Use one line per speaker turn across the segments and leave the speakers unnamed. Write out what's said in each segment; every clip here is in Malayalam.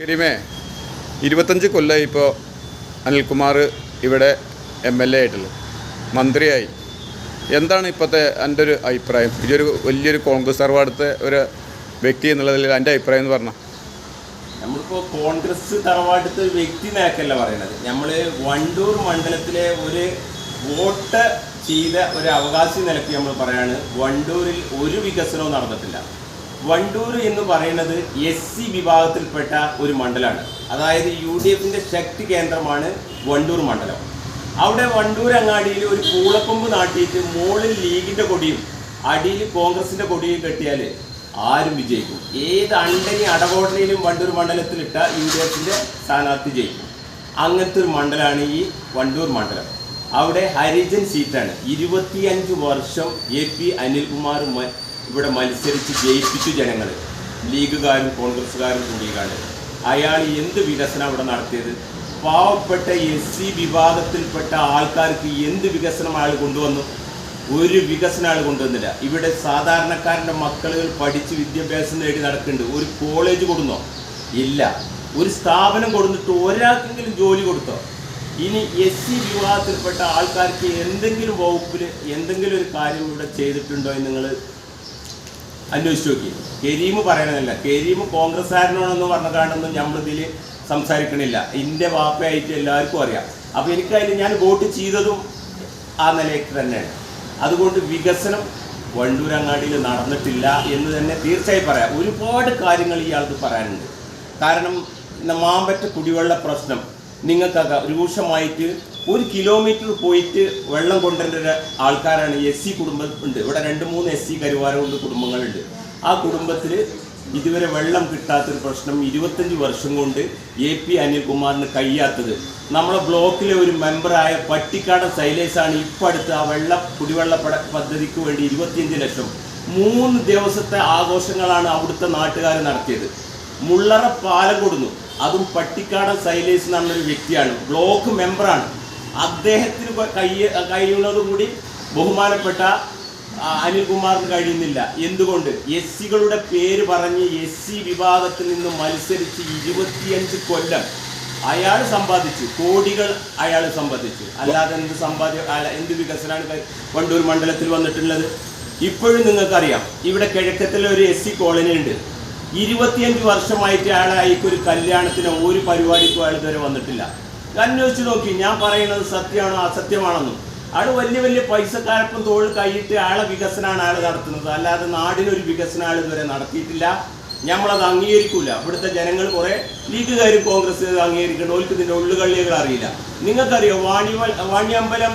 കരീമേ 25 കൊല്ലമായി ഇപ്പോൾ അനിൽകുമാർ ഇവിടെ MLA ആയിട്ടുള്ളത്, മന്ത്രിയായി. എന്താണ് ഇപ്പോഴത്തെ എൻ്റെ ഒരു അഭിപ്രായം? ഇതൊരു വലിയൊരു കോൺഗ്രസ് തറവാടത്തെ ഒരു വ്യക്തി എന്നുള്ളതിൽ എൻ്റെ അഭിപ്രായം എന്ന് പറഞ്ഞാൽ,
നമ്മളിപ്പോൾ കോൺഗ്രസ് തറവാടത്തെ ഒരു വ്യക്തി നേക്കല്ല പറയണത്. നമ്മൾ വണ്ടൂർ മണ്ഡലത്തിലെ ഒരു വോട്ട് ചെയ്ത ഒരു അവകാശി നിലയ്ക്ക് നമ്മൾ പറയാണ്, വണ്ടൂരിൽ ഒരു വികസനവും നടന്നിട്ടില്ല. വണ്ടൂർ എന്ന് പറയുന്നത് SC വിഭാഗത്തിൽപ്പെട്ട ഒരു മണ്ഡലമാണ്. അതായത് UDFിൻ്റെ ശക്തി കേന്ദ്രമാണ് വണ്ടൂർ മണ്ഡലം. അവിടെ വണ്ടൂർ അങ്ങാടിയിൽ ഒരു പൂളക്കൊമ്പ് നാട്ടിയിട്ട് മുകളിൽ ലീഗിൻ്റെ കൊടിയും അടിയിൽ കോൺഗ്രസിൻ്റെ കൊടിയും കെട്ടിയാൽ ആരും വിജയിക്കും. ഏത് അണ്ടനി അടകോടനയിലും വണ്ടൂർ മണ്ഡലത്തിലിട്ട UDFിൻ്റെ സ്ഥാനാർത്ഥി ജയിക്കും. അങ്ങനത്തെ ഒരു മണ്ഡലമാണ് ഈ വണ്ടൂർ മണ്ഡലം. അവിടെ ഹരിജൻ സീറ്റാണ്. 25 വർഷം AP അനിൽകുമാർ ഇവിടെ മത്സരിച്ച് ജയിപ്പിച്ചു ജനങ്ങൾ, ലീഗുകാരും കോൺഗ്രസ്സുകാരും കൂടിയാണ്. അയാൾ എന്ത് വികസനം അവിടെ നടത്തിയത്? പാവപ്പെട്ട SC വിഭാഗത്തിൽപ്പെട്ട ആൾക്കാർക്ക് എന്ത് വികസനം അയാൾ കൊണ്ടുവന്നു? ഒരു വികസനം അയാൾ കൊണ്ടുവന്നില്ല. ഇവിടെ സാധാരണക്കാരൻ്റെ മക്കളുകൾ പഠിച്ച് വിദ്യാഭ്യാസം നേടി നടക്കുന്നുണ്ട്. ഒരു കോളേജ് കൊടുന്നോ? ഇല്ല. ഒരു സ്ഥാപനം കൊടുത്തിട്ട് ഒരാൾക്കെങ്കിലും ജോലി കൊടുത്തോ? ഇനി SC വിഭാഗത്തിൽപ്പെട്ട ആൾക്കാർക്ക് എന്തെങ്കിലും വകുപ്പിൽ എന്തെങ്കിലും ഒരു കാര്യം ഇവിടെ ചെയ്തിട്ടുണ്ടോ എന്ന് നിങ്ങൾ അന്വേഷിച്ച് നോക്കി. കരീം പറയണമെന്നില്ല, കരീം കോൺഗ്രസ്സുകാരനാണെന്ന് പറഞ്ഞാണെന്നും നമ്മളിതിൽ സംസാരിക്കണില്ല. എൻ്റെ വാപ്പയായിട്ട് എല്ലാവർക്കും അറിയാം. അപ്പോൾ എനിക്കതിൽ ഞാൻ വോട്ട് ചെയ്തതും ആ നിലയ്ക്ക് തന്നെയാണ്. അതുകൊണ്ട് വികസനം വണ്ടൂരങ്ങാടിയിൽ നടന്നിട്ടില്ല എന്ന് തന്നെ തീർച്ചയായും പറയാം. ഒരുപാട് കാര്യങ്ങൾ ഇയാൾക്ക് പറയാനുണ്ട്. കാരണം മാമ്പറ്റ കുടിവെള്ള പ്രശ്നം നിങ്ങൾക്കൊക്കെ രൂക്ഷമായിട്ട് 1 കിലോമീറ്റർ പോയിട്ട് വെള്ളം കൊണ്ടുവരേണ്ട ആൾക്കാരാണ്. SC കുടുംബം ഉണ്ട് ഇവിടെ. 2-3 SC കരുവാരമുണ്ട് കുടുംബങ്ങളുണ്ട്. ആ കുടുംബത്തിൽ ഇതുവരെ വെള്ളം കിട്ടാത്തൊരു പ്രശ്നം 25 വർഷം കൊണ്ട് AP അനിൽകുമാറിന് കഴിയാത്തത്. നമ്മളെ ബ്ലോക്കിലെ ഒരു മെമ്പറായ പട്ടിക്കാട് ശൈലേഷാണ് ഇപ്പോൾ അടുത്ത് ആ കുടിവെള്ള പദ്ധതിക്ക് വേണ്ടി 25 ലക്ഷം 3 ദിവസത്തെ ആഘോഷങ്ങളാണ് അവിടുത്തെ നാട്ടുകാർ നടത്തിയത്. മുള്ളറ പാലം കൊടുന്നു, അതും പട്ടിക്കാട് ശൈലേഷ് എന്ന് പറഞ്ഞൊരു വ്യക്തിയാണ്, ബ്ലോക്ക് മെമ്പറാണ്. അദ്ദേഹത്തിന് കഴിയുന്നതും കൂടി ബഹുമാനപ്പെട്ട അനിൽകുമാറിന് കഴിയുന്നില്ല. എന്തുകൊണ്ട്? SCകളുടെ പേര് പറഞ്ഞ് SC വിഭാഗത്തിൽ നിന്ന് മത്സരിച്ച് 25 കൊല്ലം അയാൾ സമ്പാദിച്ചു, കോടികൾ അയാൾ സമ്പാദിച്ചു. അല്ലാതെ എന്ത് വികസനമാണ് വണ്ടൂർ മണ്ഡലത്തിൽ വന്നിട്ടുള്ളത്? ഇപ്പോഴും നിങ്ങൾക്കറിയാം, ഇവിടെ കിഴക്കത്തിലെ ഒരു SC കോളനി ഉണ്ട്. 25 വർഷമായിട്ട് അയാൾക്കൊരു കല്യാണത്തിനോ ഒരു പരിപാടിക്കോ അയാൾ ഇതുവരെ വന്നിട്ടില്ല. അന്വേഷിച്ച് നോക്കി. ഞാൻ പറയുന്നത് സത്യമാണോ അസത്യമാണെന്നും. അയാൾ വലിയ വലിയ പൈസക്കാരപ്പം തോളിൽ കൈയിട്ട് അയാളെ വികസനമാണ് അയാൾ നടത്തുന്നത്. അല്ലാതെ നാടിനൊരു വികസനം അയാൾ ഇതുവരെ നടത്തിയിട്ടില്ല. നമ്മളത് അംഗീകരിക്കില്ല. ഇവിടുത്തെ ജനങ്ങൾ കുറേ ലീഗുകാരും കോൺഗ്രസ് അംഗീകരിക്കണം. ഓർക്ക് ഇതിൻ്റെ ഉള്ളുകളികൾ അറിയില്ല. നിങ്ങൾക്കറിയോ വാണിയമ്പലം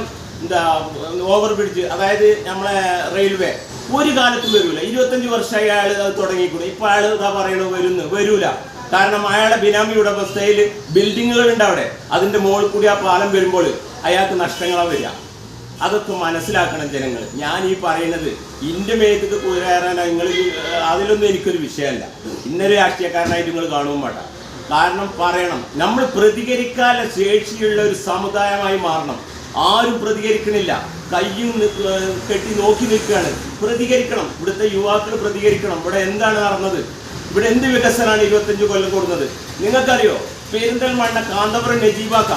ഓവർ ബ്രിഡ്ജ്, അതായത് നമ്മളെ റെയിൽവേ ഒരു കാലത്തും വരൂല. 25 വർഷമായി അയാൾ അത് തുടങ്ങിക്കൂടെ. ഇപ്പം അയാൾ ഇതാ പറയണത് വരൂല. കാരണം അയാളുടെ ബിനാമി ഉടമസ്ഥയിൽ ബിൽഡിങ്ങുകളുണ്ട് അവിടെ. അതിൻ്റെ മുകളിൽ കൂടി ആ പാലം വരുമ്പോൾ അയാൾക്ക് നഷ്ടങ്ങളാണ് വരിക. അതൊക്കെ മനസ്സിലാക്കണം ജനങ്ങൾ. ഞാൻ ഈ പറയുന്നത് എൻ്റെ മേത്തേക്ക് കുതിരാറാൻ നിങ്ങൾ അതിലൊന്നും എനിക്കൊരു വിഷയമല്ല. ഇന്നൊരു രാഷ്ട്രീയക്കാരനായിട്ട് നിങ്ങൾ കാണുമ്പോൾ വേണ്ട. കാരണം പറയണം, നമ്മൾ പ്രതികരിക്കാൻ ശേഷിയുള്ള ഒരു സമുദായമായി മാറണം. ആരും പ്രതികരിക്കണില്ല, കയ്യും കെട്ടി നോക്കി നിൽക്കുകയാണ്. പ്രതികരിക്കണം. ഇവിടുത്തെ യുവാക്കൾ പ്രതികരിക്കണം. ഇവിടെ എന്താണ് നടന്നത്? ഇവിടെ എന്ത് വികസനമാണ് 25 കൊല്ലം കൊടുക്കുന്നത്? നിങ്ങൾക്കറിയോ? പെരിന്തൽമണ്ണ കാന്തപുരം നജീബാക്ക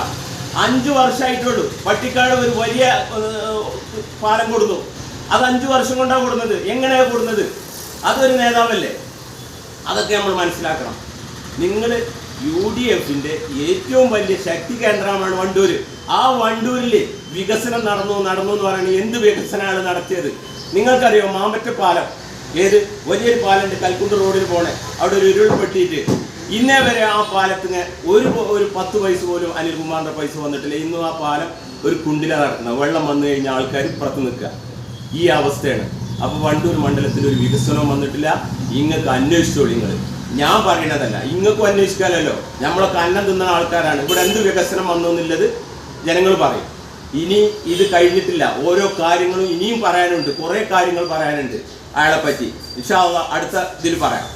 5 വർഷമായിട്ടുള്ളൂ. പട്ടിക്കാട് ഒരു വലിയ പാലം കൊടുന്നു. അത് 5 വർഷം കൊണ്ടാണ് കൊടുക്കുന്നത്. എങ്ങനെയാണ് കൊടുക്കുന്നത്? അതൊരു നേതാവല്ലേ? അതൊക്കെ നമ്മൾ മനസ്സിലാക്കണം. നിങ്ങൾ UDFിൻ്റെ ഏറ്റവും വലിയ ശക്തി കേന്ദ്രമാണ് വണ്ടൂർ. ആ വണ്ടൂരിൽ വികസനം നടന്നു എന്ന് പറയുന്നത് എന്ത് വികസനമാണ് നടത്തിയത്? നിങ്ങൾക്കറിയോ? മാമ്പറ്റ പാലം, ഏത് വലിയൊരു പാലമുണ്ട് കൽക്കുണ്ട് റോഡിൽ പോണേ, അവിടെ ഒരു ഉരുൾപെട്ടിയിട്ട് ഇന്നേ വരെ ആ പാലത്തിന് ഒരു 10 പൈസ പോലും അനിൽകുമാറിൻ്റെ പൈസ വന്നിട്ടില്ല. ഇന്നും ആ പാലം ഒരു കുണ്ടിലാണ് നടക്കുന്നത്. വെള്ളം വന്നു കഴിഞ്ഞാൽ ആൾക്കാർ പുറത്ത് നിൽക്കുക. ഈ അവസ്ഥയാണ്. അപ്പോൾ വണ്ടൂർ മണ്ഡലത്തിൽ ഒരു വികസനവും വന്നിട്ടില്ല. ഇങ്ങൾക്ക് അന്വേഷിച്ചോളൂ. നിങ്ങൾ, ഞാൻ പറയണതല്ല, ഇങ്ങൾക്കും അന്വേഷിക്കാമല്ലോ. നമ്മളൊക്കെ അന്നം തിന്നുന്ന ആൾക്കാരാണ്. ഇവിടെ എന്ത് വികസനം വന്നു എന്നുള്ളത് ജനങ്ങൾ പറയും. ഇനി ഇത് കഴിഞ്ഞിട്ടില്ല. ഓരോ കാര്യങ്ങളും ഇനിയും പറയാനുണ്ട്. കുറേ കാര്യങ്ങൾ പറയാനുണ്ട് അയാളെ പറ്റി. ഇൻഷാ അല്ലാഹ് അടുത്ത ഇതിൽ പറയാം.